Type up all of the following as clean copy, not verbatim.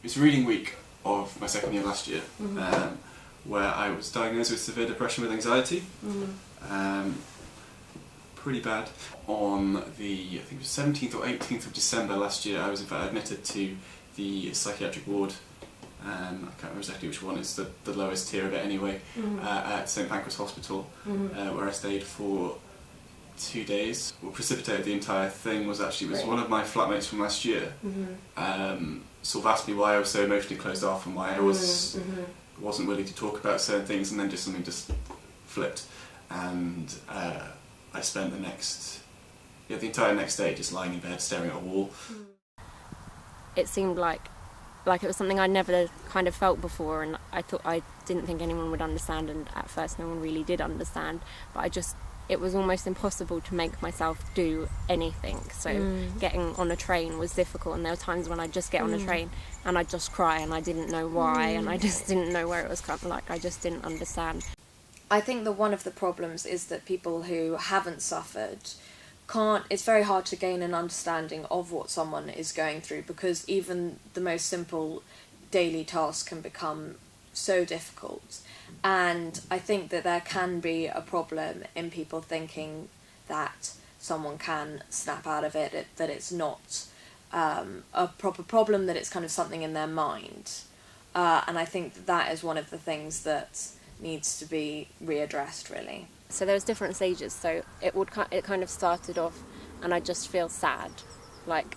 was reading week of my second year last year, where I was diagnosed with severe depression with anxiety. Pretty bad. On the, I think it was 17th or 18th of December last year, I was in fact admitted to the psychiatric ward. I can't remember exactly which one, it's the lowest tier of it anyway, at St Pancras Hospital, where I stayed for 2 days. What precipitated the entire thing was actually one of my flatmates from last year sort of asked me why I was so emotionally closed off and why I wasn't willing to talk about certain things, and then something just flipped, and I spent the entire next day just lying in bed staring at a wall. It seemed like it was something I'd never kind of felt before, and I didn't think anyone would understand, and at first no one really did understand, but it was almost impossible to make myself do anything. So getting on a train was difficult, and there were times when I'd just get on a train and I'd just cry, and I didn't know why, and I just didn't know where it was coming, like I just didn't understand. I think that one of the problems is that people who haven't suffered it's very hard to gain an understanding of what someone is going through, because even the most simple daily tasks can become so difficult. And I think that there can be a problem in people thinking that someone can snap out of it, that it's not a proper problem, that it's kind of something in their mind. And I think that is one of the things that needs to be readdressed, really. So there was different stages. So it kind of started off, and I just feel sad, like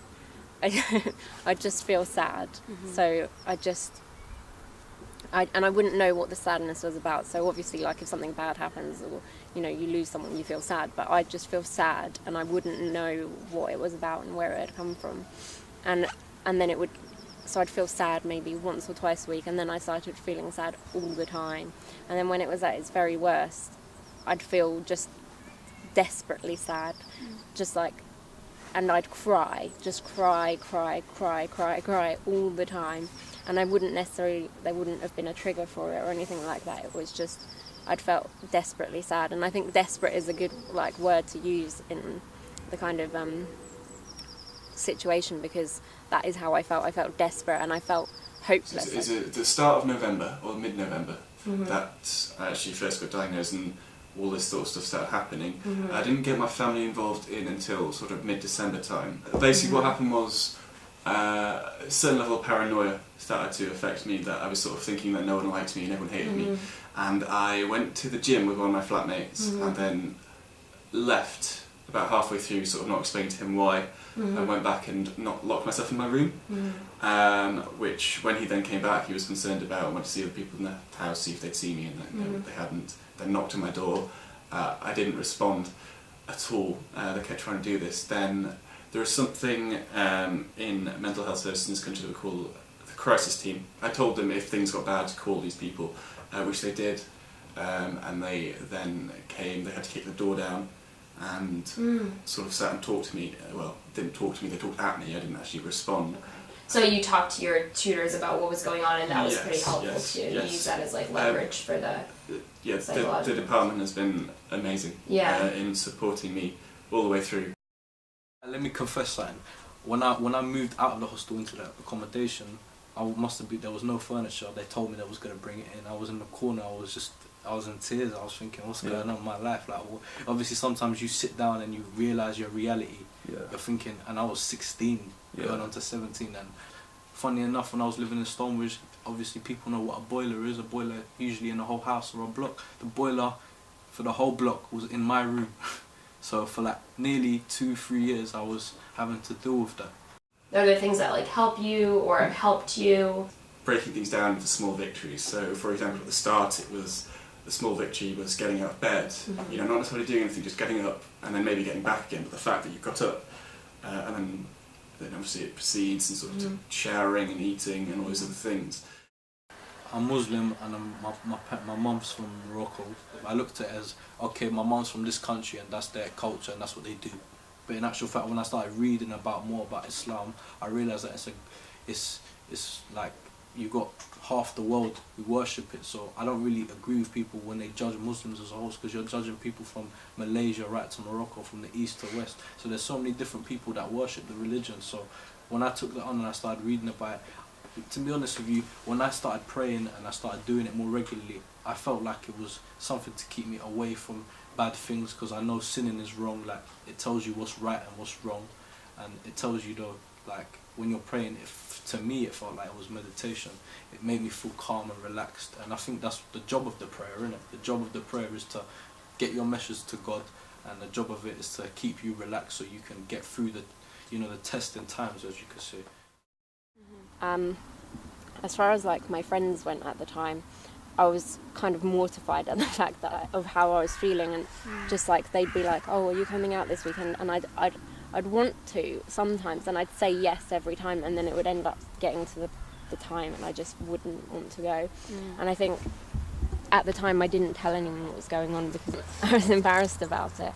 I just feel sad. So I wouldn't know what the sadness was about. So obviously, like if something bad happens, or you lose someone, you feel sad. But I'd just feel sad, and I wouldn't know what it was about and where it had come from, and then so I'd feel sad maybe once or twice a week, and then I started feeling sad all the time. And then when it was at its very worst, I'd feel just desperately sad, and I'd cry all the time. And there wouldn't have been a trigger for it or anything like that. It was just, I'd felt desperately sad. And I think desperate is a good word to use in the kind of situation, because that is how I felt. I felt desperate, and I felt hopeless. Is it the start of November or mid-November that I actually first got diagnosed and all this sort of stuff started happening? I didn't get my family involved until sort of mid-December time. Basically what happened was a certain level of paranoia started to affect me, that I was sort of thinking that no one liked me and everyone hated me. And I went to the gym with one of my flatmates and then left about halfway through, sort of not explaining to him why, and went back and not locked myself in my room, which when he then came back he was concerned about, and went to see the people in the house, see if they'd see me, and they hadn't. Then knocked on my door. I didn't respond at all. They kept trying to do this. Then there is something in mental health services in this country that we call the crisis team. I told them if things got bad to call these people, which they did, and they then came. They had to kick the door down and sort of sat and talked to me. Well, didn't talk to me, they talked at me. I didn't actually respond. So you talked to your tutors about what was going on, and that was pretty helpful to use that as leverage for the the department has been amazing in supporting me all the way through. Let me confess something. When I moved out of the hostel into the accommodation, there was no furniture. They told me they was going to bring it in. I was in the corner. I was in tears. I was thinking, what's going on in my life? Obviously sometimes you sit down and you realise your reality. You're thinking, and I was 16, going on to 17, and funny enough, when I was living in Stonebridge, obviously people know what a boiler is. A boiler usually in a whole house or a block. The boiler for the whole block was in my room. So for nearly 2-3 years I was having to deal with that. Are there things that help you or have helped you? Breaking things down into small victories. So for example, at the start the small victory was getting out of bed. Not necessarily doing anything, just getting up and then maybe getting back again, but the fact that you got up and then obviously it proceeds and sort of showering and eating and all those other things. I'm Muslim, and my mum's from Morocco. I looked at it as, okay, my mum's from this country and that's their culture and that's what they do. But in actual fact, when I started reading more about Islam, I realised that it's like you got half the world who worship it. So I don't really agree with people when they judge Muslims as a whole, because you're judging people from Malaysia right to Morocco, from the east to west. So there's so many different people that worship the religion. So when I took that on and I started reading about it, To be honest with you, when I started praying and I started doing it more regularly, I felt like it was something to keep me away from bad things, because I know sinning is wrong. Like, it tells you what's right and what's wrong, and it tells you though, like, when you're praying, to me it felt like it was meditation. It made me feel calm and relaxed, and I think that's the job of the prayer, isn't it? The job of the prayer is to get your message to God, and the job of it is to keep you relaxed so you can get through the, the testing times, as you could say. As far as like my friends went at the time, I was kind of mortified at the fact that of how I was feeling, and just like they'd be like, "Oh, are you coming out this weekend?" And I'd want to sometimes, and I'd say yes every time, and then it would end up getting to the time, and I just wouldn't want to go. And I think at the time I didn't tell anyone what was going on because I was embarrassed about it.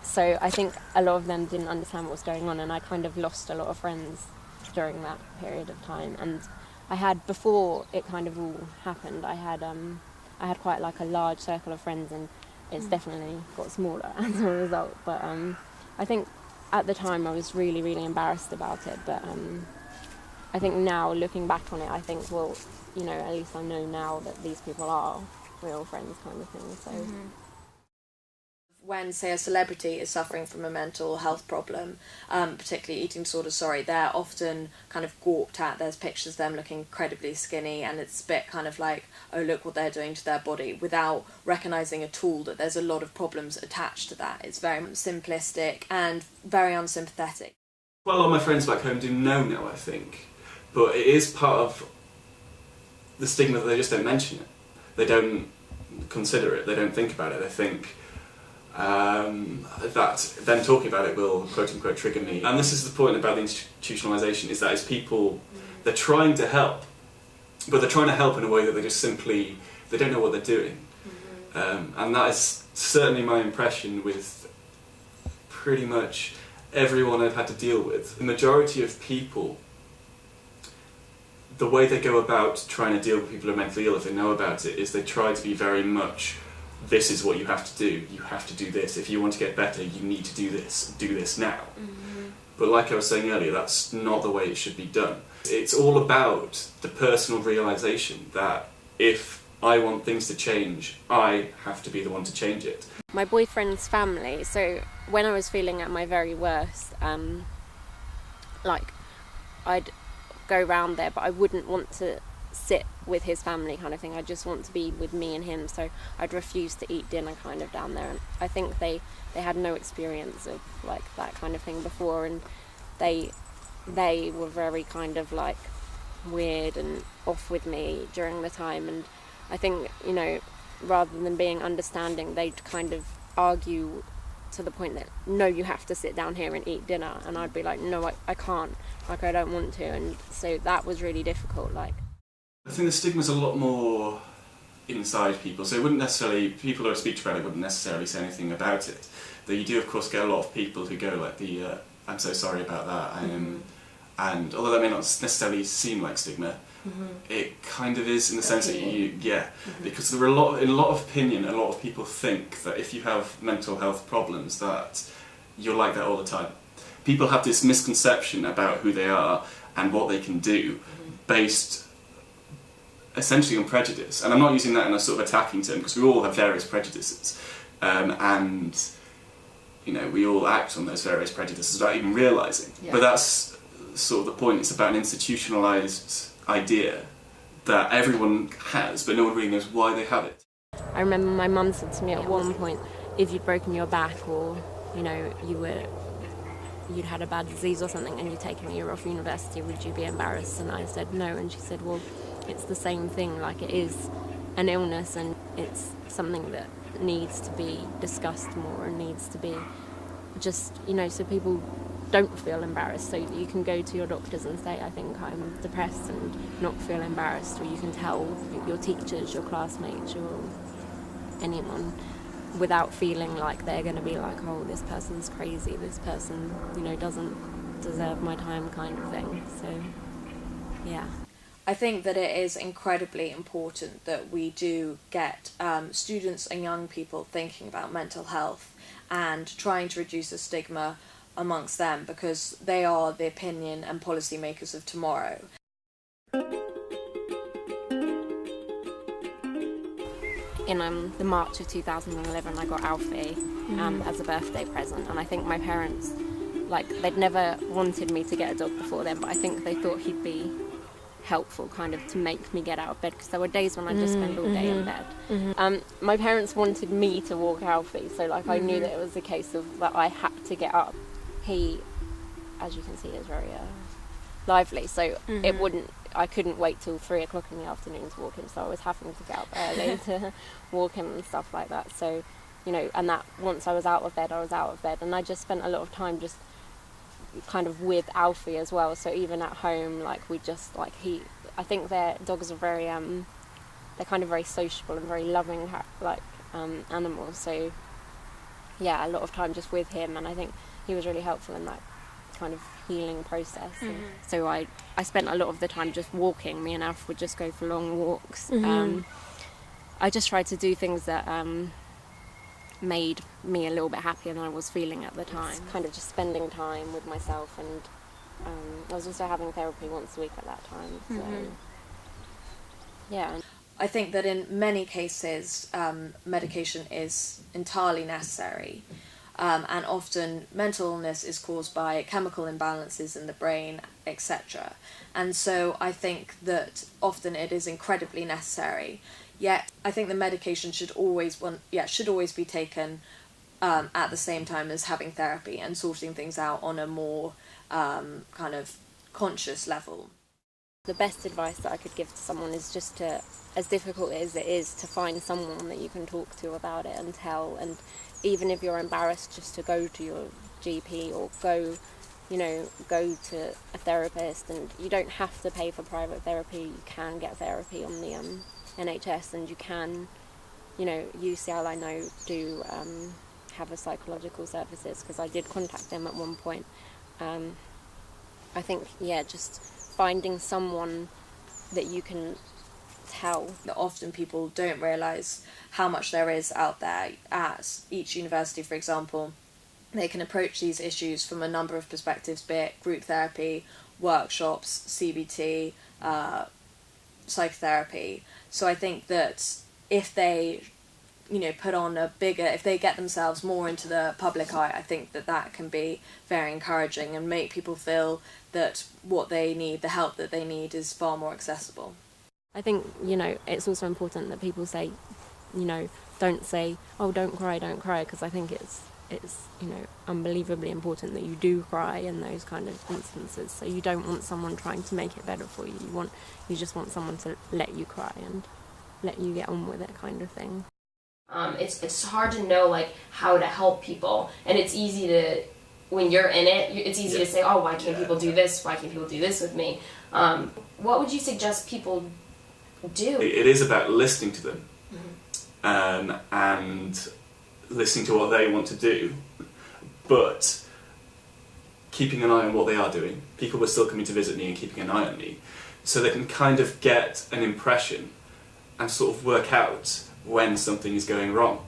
So I think a lot of them didn't understand what was going on, and I kind of lost a lot of friends during that period of time. And I had, before it kind of all happened, I had quite like a large circle of friends, and it's definitely got smaller as a result. But I think at the time I was really, really embarrassed about it. But I think now, looking back on it, I think, well, at least I know now that these people are real friends, kind of thing. So. When, say, a celebrity is suffering from a mental health problem, particularly eating disorders, they're often kind of gawped at. There's pictures of them looking incredibly skinny, and it's a bit kind of like, oh, look what they're doing to their body, without recognising at all that there's a lot of problems attached to that. It's very simplistic and very unsympathetic. Well, a lot of my friends back home do know now, I think, but it is part of the stigma that they just don't mention it. They don't consider it, they don't think about it, they think that them talking about it will quote-unquote trigger me. And this is the point about the institutionalisation, is that as people, they're trying to help, but they're trying to help in a way that they just simply, they don't know what they're doing. And that is certainly my impression with pretty much everyone I've had to deal with. The majority of people, the way they go about trying to deal with people who are mentally ill, if they know about it, is they try to be very much, this is what you have to do, you have to do this, if you want to get better you need to do this now. But like I was saying earlier, that's not the way it should be done. It's all about the personal realisation that if I want things to change, I have to be the one to change it. My boyfriend's family, so when I was feeling at my very worst, like I'd go round there, but I wouldn't want to sit with his family kind of thing. I just want to be with me and him, so I'd refuse to eat dinner kind of down there. And I think they had no experience of like that kind of thing before, and they were very kind of like weird and off with me during the time. And I think, rather than being understanding, they'd kind of argue to the point that, no, you have to sit down here and eat dinner, and I'd be like, no, I can't, like I don't want to. And so that was really difficult. Like, I think the stigma's a lot more inside people, so it wouldn't necessarily, people who I speak to about it wouldn't necessarily say anything about it. Though you do of course get a lot of people who go like I'm so sorry about that, and although that may not necessarily seem like stigma, it kind of is in the sense that because there are in a lot of opinion, a lot of people think that if you have mental health problems that you're like that all the time. People have this misconception about who they are and what they can do based essentially on prejudice, and I'm not using that in a sort of attacking term, because we all have various prejudices, and we all act on those various prejudices without even realising. But that's sort of the point. It's about an institutionalised idea that everyone has, but no one really knows why they have it. I remember my mum said to me at one point, if you'd broken your back, or you'd had a bad disease or something and you'd taken a year off university, would you be embarrassed? And I said no, and she said, well, it's the same thing, like it is an illness and it's something that needs to be discussed more and needs to be just, so people don't feel embarrassed, so you can go to your doctors and say, I think I'm depressed, and not feel embarrassed, or you can tell your teachers, your classmates, or anyone, without feeling like they're going to be like, oh, this person's crazy, this person, doesn't deserve my time kind of thing. So, yeah. I think that it is incredibly important that we do get students and young people thinking about mental health and trying to reduce the stigma amongst them, because they are the opinion and policy makers of tomorrow. in the March of 2011, I got Alfie as a birthday present, and I think my parents, like, they'd never wanted me to get a dog before then, but I think they thought he'd be helpful kind of to make me get out of bed, because there were days when I just spend all day in bed. My parents wanted me to walk Alfie, so like I knew that it was a case of that I had to get up. He, as you can see, is very lively, so I couldn't wait till 3 o'clock in the afternoon to walk him, so I was having to get up early to walk him and stuff like that. So, you know, and that once I was out of bed, and I just spent a lot of time just kind of with Alfie as well. So even at home, like, we just, like, I think their dogs are very they're kind of very sociable and very loving, like, animals. So yeah, a lot of time just with him, and I think he was really helpful in that kind of healing process. So I spent a lot of the time just walking. Me and Alf would just go for long walks. I just tried to do things that made me a little bit happier than I was feeling at the time. Kind of just spending time with myself, and I was also having therapy once a week at that time. So yeah. I think that in many cases, medication is entirely necessary. And often mental illness is caused by chemical imbalances in the brain, etc. And so I think that often it is incredibly necessary. Yet I think the medication should always be taken at the same time as having therapy and sorting things out on a more kind of conscious level. The best advice that I could give to someone is just to, as difficult as it is, to find someone that you can talk to about it and tell, and even if you're embarrassed, just to go to your GP or go to a therapist. And you don't have to pay for private therapy. You can get therapy on the NHS, and you can, UCL, I know, do have a psychological services, because I did contact them at one point. I think, just finding someone that you can tell. Often people don't realise how much there is out there. At each university, for example, they can approach these issues from a number of perspectives, be it group therapy, workshops, CBT, psychotherapy. So I think that if they put on if they get themselves more into the public eye, I think that can be very encouraging and make people feel that what they need, the help that they need, is far more accessible. I think, it's also important that people say, don't say, oh, don't cry, because I think it's unbelievably important that you do cry in those kind of instances. So you don't want someone trying to make it better for you. You just want someone to let you cry and let you get on with it, kind of thing. It's hard to know, like, how to help people, and it's easy to, when you're in it, it's easy to say, oh, why can't people do this? Why can't people do this with me? What would you suggest people do? It is about listening to them, and listening to what they want to do, but keeping an eye on what they are doing. People were still coming to visit me and keeping an eye on me, so they can kind of get an impression and sort of work out when something is going wrong.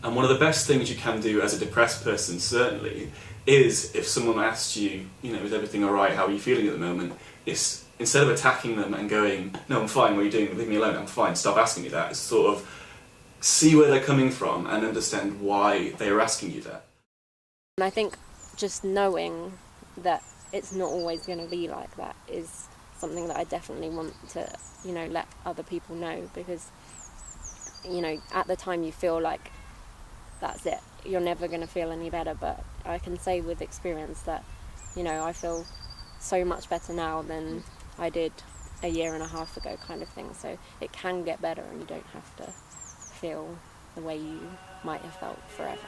And one of the best things you can do as a depressed person, certainly, is if someone asks you, is everything alright, how are you feeling at the moment, is instead of attacking them and going, no, I'm fine, what are you doing, leave me alone, I'm fine, stop asking me that, is sort of see where they're coming from and understand why they are asking you that. And I think just knowing that it's not always going to be like that is something that I definitely want to, let other people know, because, at the time you feel like that's it, you're never going to feel any better, but I can say with experience that, I feel so much better now than I did a year and a half ago, kind of thing. So it can get better, and you don't have to feel the way you might have felt forever.